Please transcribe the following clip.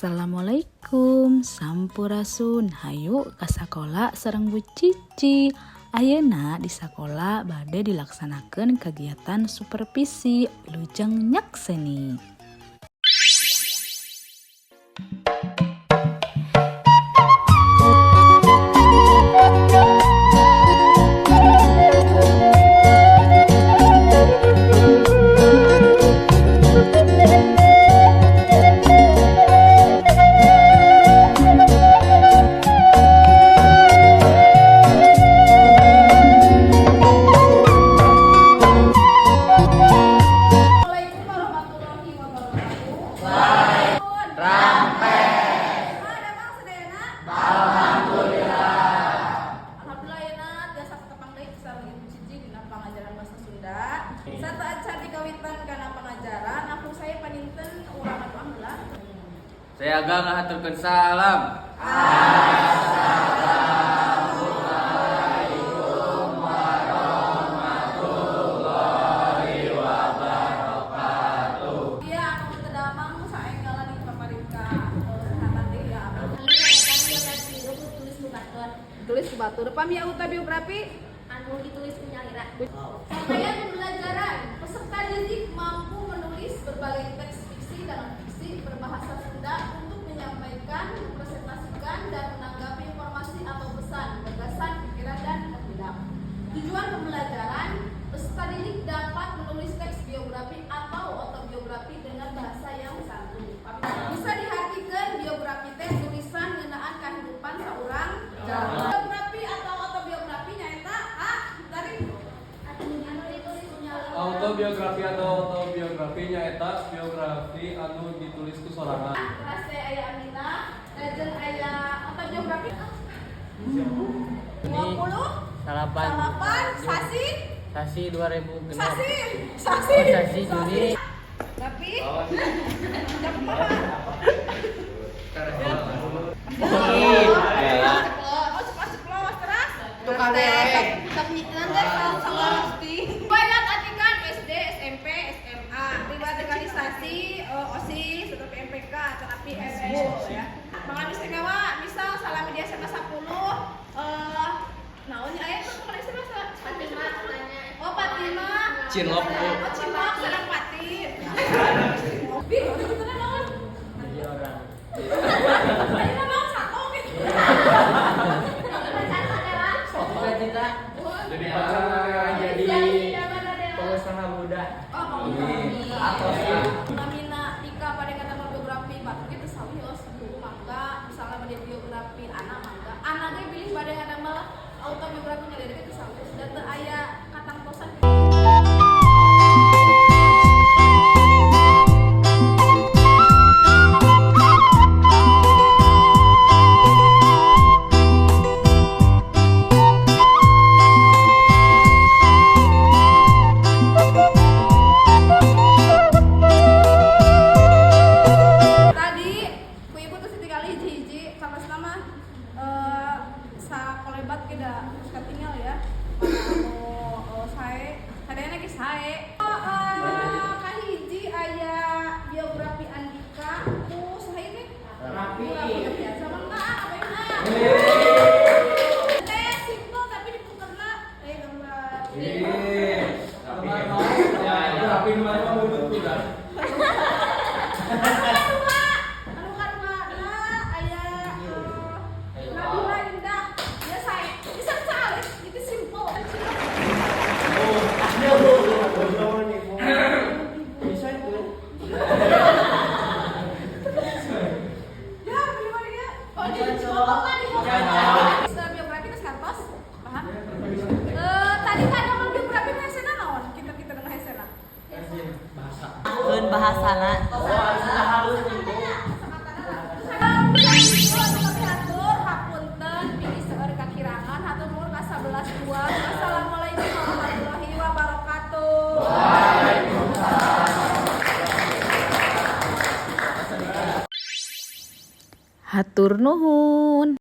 Assalamualaikum, sampurasun. Hayu ka sakola sareng Bu Cici. Ayeuna di sakola bade dilaksanakeun kegiatan supervisi wilujeng nyakseni. Satu acara dikawitan karena pengajaran, aku saya paninten urang alhamdulillah. Saya agak ngahaturkeun salam. Assalamualaikum warahmatullahi wabarakatuh. Iya, anu tedamang saenggalan di paparika kesehatan teh ya. Tulis ku batur. Pami autobiografi anu ditulis penyalira. Rangkaian pembelajaran peserta didik mampu menulis berbagai teks fiksi dalam fiksi berbahasa Sunda untuk menyampaikan, mempresentasikan dan menanggapi informasi atau pesan, gagasan, pikiran dan opini. Tujuan pembelajaran peserta didik dapat menulis teks biografi atau autobiografi dengan bahasa yang santun. Bisa diartikan biografi teh tulisan ngeunaan kehidupan saurang jalma. Biografi atau autobiografi nyaeta dari Autobiografi atau autobiografi nyaeta biografi anu ditulis ku sorangan. Rase aya Amina, jeung aya autobiografi 20 salapan sasi sasi 2000 genep sasi sasi Juni tapi OSIS, tetapi MPK, tetapi SU ya. Mangani sengawa misal salah media SMA 10 naonnya aya tuh kemarin SMA Fatima tanya. Oh Fatima. Cinlok. Oh Cinlok sareng Fatin. Bi, itu naon? jadi orang Ayeuna naon satu gitu. cita-cita Jadi pacar jadi pengusaha muda. Namina Ika pada kata biografi batur kita sawios guru mangga misalnya pada biografi anak mangga anak ge pilih pada ada malah autobiografi nyari kita sawios dan teu aya katang posan. Kolebat kita tinggal ya. Saya kadang lagi saya. Kahiji aya biografi Andika. Saya ini Rapi. Biasa enggak apa ya? Simpel tapi diputerna gambar. Tapi mana mudut udah. Bahasana Assalamualaikum warahmatullahi wabarakatuh. Hatur nuhun.